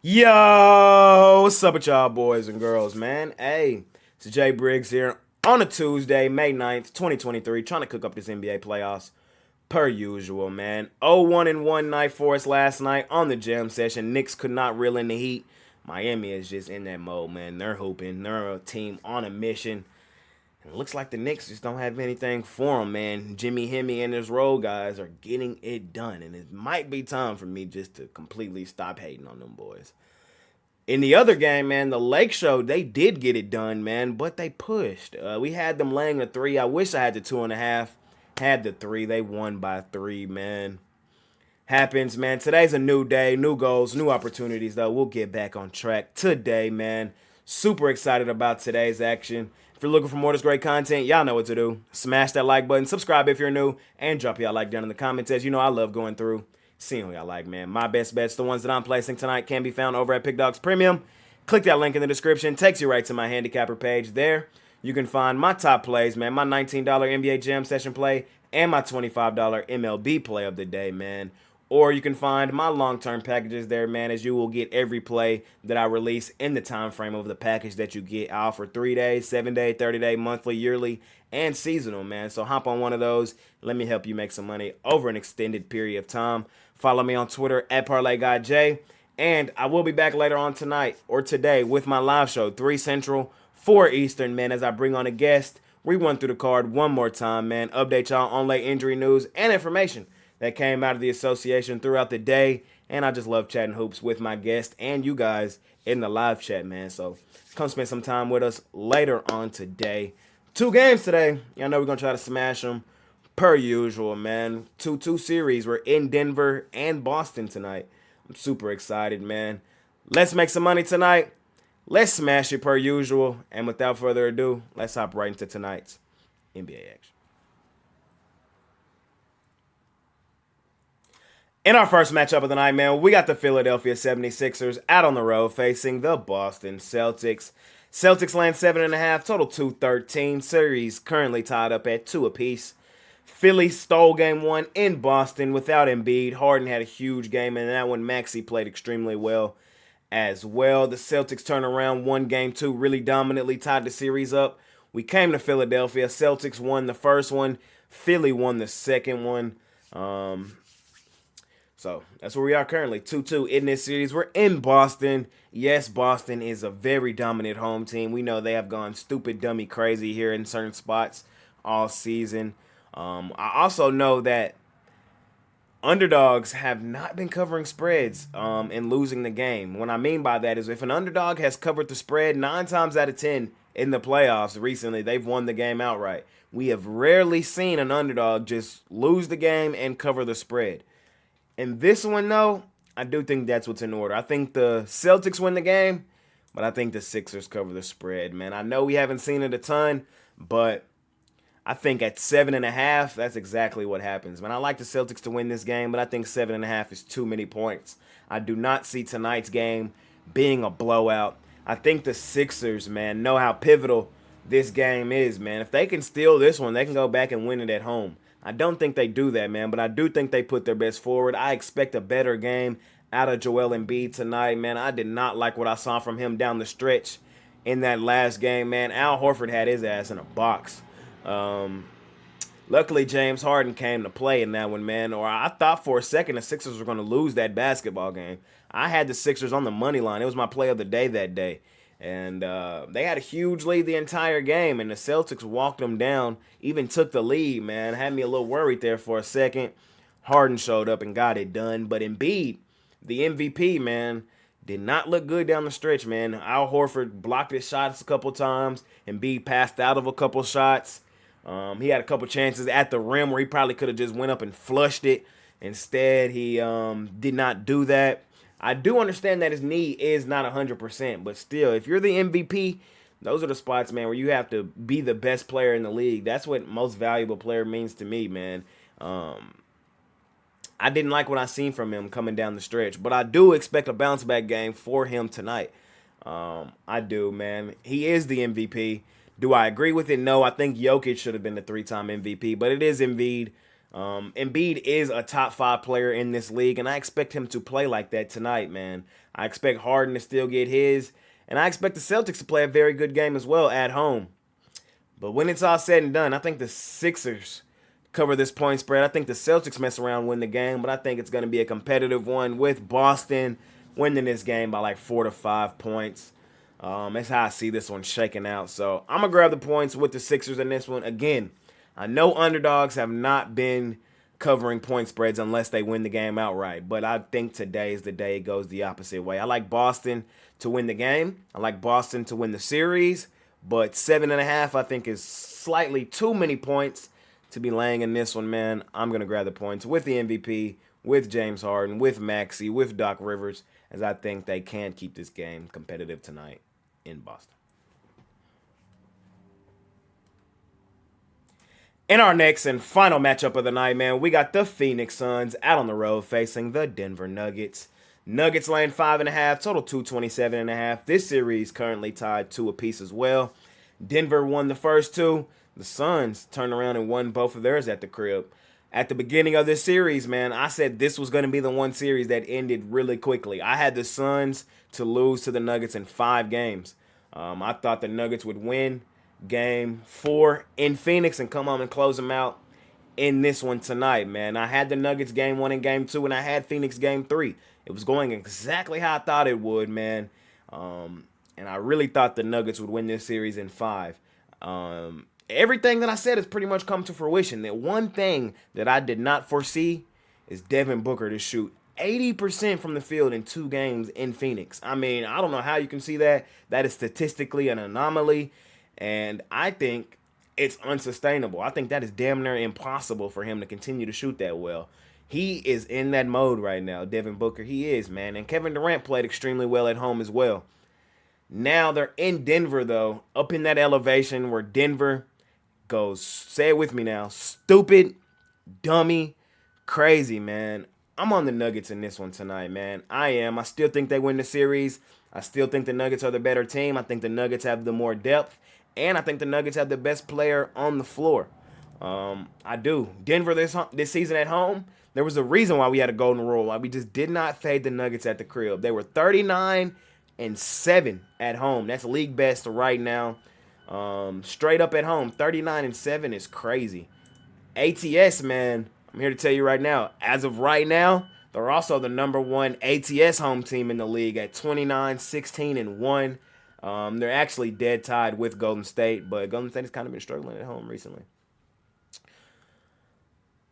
Yo, what's up with y'all boys and girls, man? Hey, it's Jay Briggs here on a Tuesday, May 9th, 2023, trying to cook up this NBA playoffs per usual, man. 0-1-1 night for us last night on the jam session. Knicks could not reel in the heat. Miami is just in that mode, man. They're hooping. They're a team on a mission. And it looks like the Knicks just don't have anything for them, man. Jimmy Hemme and his role guys are getting it done. And it might be time for me just to completely stop hating on them boys. In the other game, man, the Lake Show, they did get it done, man, but they pushed. We had them laying a three. I wish I had the 2.5. Had the three. They won by three, man. Happens, man. Today's a new day, new goals, new opportunities, though. We'll get back on track today, man. Super excited about today's action. If you're looking for more of this great content, y'all know what to do. Smash that like button, subscribe if you're new, and drop y'all like down in the comments. As you know, I love going through, seeing who y'all like, man. My best bets, the ones that I'm placing tonight, can be found over at Pickdawgz Premium. Click that link in the description. Takes you right to my handicapper page. There, you can find my top plays, man. My $19 NBA Jam Session play and my $25 MLB play of the day, man. Or you can find my long-term packages there, man, as you will get every play that I release in the time frame of the package that you get. I offer 3 days, 7-day, 30-day, monthly, yearly, and seasonal, man. So hop on one of those. Let me help you make some money over an extended period of time. Follow me on Twitter at ParlayGuyJ. And I will be back later on tonight or today with my live show, 3 Central, 4 Eastern, man, as I bring on a guest. We run through the card one more time, man. Update y'all on late injury news and information that came out of the association throughout the day. And I just love chatting hoops with my guests and you guys in the live chat, man. So come spend some time with us later on today. 2 games today. Y'all know we're going to try to smash them per usual, man. 2-2 series. We're in Denver and Boston tonight. I'm super excited, man. Let's make some money tonight. Let's smash it per usual. And without further ado, let's hop right into tonight's NBA action. In our first matchup of the night, man, we got the Philadelphia 76ers out on the road facing the Boston Celtics. Celtics land 7.5, total 213. Series currently tied up at 2 apiece. Philly stole game 1 in Boston without Embiid. Harden had a huge game in that one. Maxey played extremely well as well. The Celtics turned around, won game 2, really dominantly tied the series up. We came to Philadelphia. Celtics won the first one. Philly won the second one. So that's where we are currently, 2-2 in this series. We're in Boston. Yes, Boston is a very dominant home team. We know they have gone stupid, dummy, crazy here in certain spots all season. I also know that underdogs have not been covering spreads and losing the game. What I mean by that is if an underdog has covered the spread 9 times out of 10 in the playoffs recently, they've won the game outright. We have rarely seen an underdog just lose the game and cover the spread. In this one, though, I do think that's what's in order. I think the Celtics win the game, but I think the Sixers cover the spread, man. I know we haven't seen it a ton, but I think at 7.5, that's exactly what happens, man. I like the Celtics to win this game, but I think 7.5 is too many points. I do not see tonight's game being a blowout. I think the Sixers, man, know how pivotal this game is, man. If they can steal this one, they can go back and win it at home. I don't think they do that, man, but I do think they put their best forward. I expect a better game out of Joel Embiid tonight, man. I did not like what I saw from him down the stretch in that last game, man. Al Horford had his ass in a box. Luckily, James Harden came to play in that one, man, or I thought for a second the Sixers were going to lose that basketball game. I had the Sixers on the money line. It was my play of the day that day. And they had a huge lead the entire game, and the Celtics walked them down, even took the lead, man. Had me a little worried there for a second. Harden showed up and got it done. But Embiid, the MVP, man, did not look good down the stretch, man. Al Horford blocked his shots a couple times. Embiid passed out of a couple shots. He had a couple chances at the rim where he probably could have just went up and flushed it. Instead, he did not do that. I do understand that his knee is not 100%, but still, if you're the MVP, those are the spots, man, where you have to be the best player in the league. That's what most valuable player means to me, man. I didn't like what I seen from him coming down the stretch, but I do expect a bounce-back game for him tonight. I do, man. He is the MVP. Do I agree with it? No, I think Jokic should have been the 3-time MVP, but it is Embiid. Embiid is a top 5 player in this league, and I expect him to play like that tonight, man. I expect Harden to still get his, and I expect the Celtics to play a very good game as well at home. But when it's all said and done, I think the Sixers cover this point spread. I think the Celtics mess around and win the game, but I think it's going to be a competitive one with Boston winning this game by like 4 to 5 points. That's how I see this one shaking out. So I'm going to grab the points with the Sixers in this one. Again, I know underdogs have not been covering point spreads unless they win the game outright. But I think today is the day it goes the opposite way. I like Boston to win the game. I like Boston to win the series. But 7.5, I think, is slightly too many points to be laying in this one, man. I'm going to grab the points with the MVP, with James Harden, with Maxey, with Doc Rivers, as I think they can keep this game competitive tonight in Boston. In our next and final matchup of the night, man, we got the Phoenix Suns out on the road facing the Denver Nuggets. Nuggets laying 5.5, total 227.5. This series currently tied 2 apiece as well. Denver won the first 2. The Suns turned around and won both of theirs at the crib. At the beginning of this series, man, I said this was going to be the one series that ended really quickly. I had the Suns to lose to the Nuggets in 5 games. I thought the Nuggets would win Game 4 in Phoenix and come home and close them out in this one tonight, man. I had the Nuggets Game 1 and Game 2, and I had Phoenix Game 3. It was going exactly how I thought it would, man. And I really thought the Nuggets would win this series in 5. Everything that I said has pretty much come to fruition. The one thing that I did not foresee is Devin Booker to shoot 80% from the field in 2 games in Phoenix. I mean, I don't know how you can see that. That is statistically an anomaly. And I think it's unsustainable. I think that is damn near impossible for him to continue to shoot that well. He is in that mode right now, Devin Booker. He is, man. And Kevin Durant played extremely well at home as well. Now they're in Denver, though, up in that elevation where Denver goes, say it with me now, stupid, dummy, crazy, man. I'm on the Nuggets in this one tonight, man. I am. I still think they win the series. I still think the Nuggets are the better team. I think the Nuggets have the more depth. And I think the Nuggets have the best player on the floor. I do. Denver this season at home, there was a reason why we had a golden rule. Why we just did not fade the Nuggets at the crib. They were 39-7 at home. That's league best right now. Straight up at home, 39-7 is crazy. ATS, man, I'm here to tell you right now. As of right now, they're also the number 1 ATS home team in the league at 29-16-1. They're actually dead tied with Golden State, but Golden State has kind of been struggling at home recently.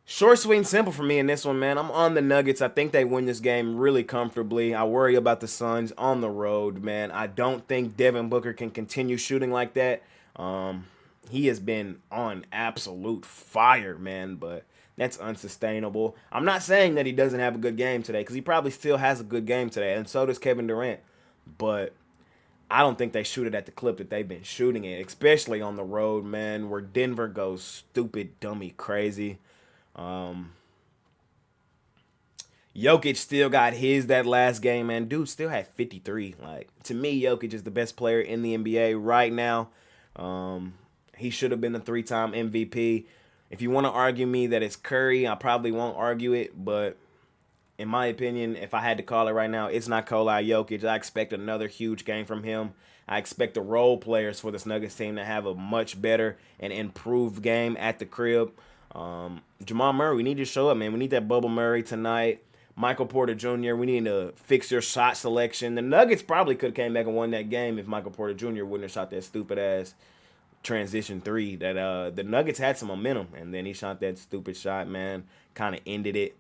Short, sweet, and simple for me in this one, man. I'm on the Nuggets. I think they win this game really comfortably. I worry about the Suns on the road, man. I don't think Devin Booker can continue shooting like that. He has been on absolute fire, man, but that's unsustainable. I'm not saying that he doesn't have a good game today, because he probably still has a good game today, and so does Kevin Durant. But I don't think they shoot it at the clip that they've been shooting it, especially on the road, man, where Denver goes stupid, dummy, crazy. Jokic still got his that last game, man. Dude still had 53. Like, to me, Jokic is the best player in the NBA right now. He should have been the 3-time MVP. If you want to argue me that it's Curry, I probably won't argue it, but in my opinion, if I had to call it right now, it's not Nikola Jokic. I expect another huge game from him. I expect the role players for this Nuggets team to have a much better and improved game at the crib. Jamal Murray, we need to show up, man. We need that Bubble Murray tonight. Michael Porter Jr., we need to fix your shot selection. The Nuggets probably could have came back and won that game if Michael Porter Jr. wouldn't have shot that stupid-ass transition 3. That the Nuggets had some momentum, and then he shot that stupid shot, man. Kind of ended it.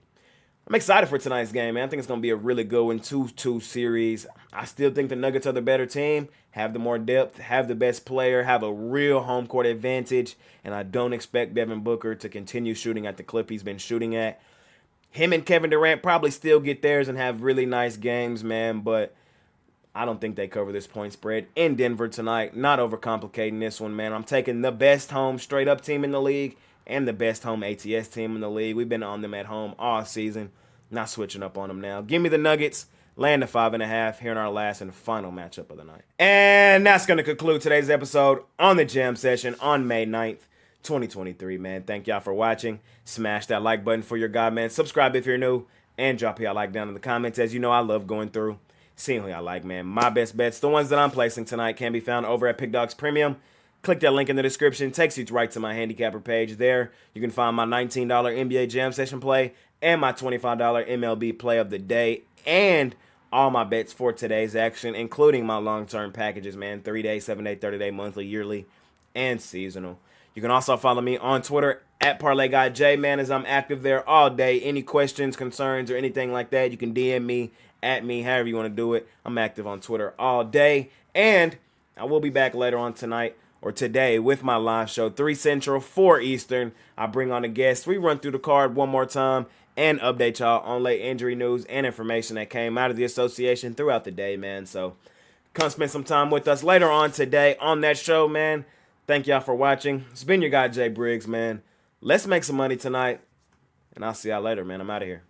I'm excited for tonight's game, man. I think it's going to be a really good one, 2-2 series. I still think the Nuggets are the better team, have the more depth, have the best player, have a real home court advantage, and I don't expect Devin Booker to continue shooting at the clip he's been shooting at. Him and Kevin Durant probably still get theirs and have really nice games, man, but I don't think they cover this point spread in Denver tonight. Not overcomplicating this one, man. I'm taking the best home straight-up team in the league and the best home ATS team in the league. We've been on them at home all season. Not switching up on them now. Give me the Nuggets. Land the 5.5 here in our last and final matchup of the night. And that's going to conclude today's episode on the Jam Session on May 9th, 2023, man. Thank y'all for watching. Smash that like button for your guy, man. Subscribe if you're new, and drop y'all like down in the comments. As you know, I love going through, seeing who y'all like, man. My best bets, the ones that I'm placing tonight, can be found over at Pickdawgz Premium. Click that link in the description. Takes you right to my handicapper page. There, you can find my $19 NBA Jam Session play and my $25 MLB play of the day, and all my bets for today's action, including my long-term packages, man. 3-day, 7-day, 30-day, monthly, yearly, and seasonal. You can also follow me on Twitter at ParlayGuyJ, man, as I'm active there all day. Any questions, concerns, or anything like that, you can DM me, at me, however you want to do it. I'm active on Twitter all day. And I will be back later on tonight or today with my live show, 3 Central, 4 Eastern. I bring on a guest. We run through the card one more time and update y'all on late injury news and information that came out of the association throughout the day, man. So come spend some time with us later on today on that show, man. Thank y'all for watching. It's been your guy, Jay Briggs, man. Let's make some money tonight, and I'll see y'all later, man. I'm out of here.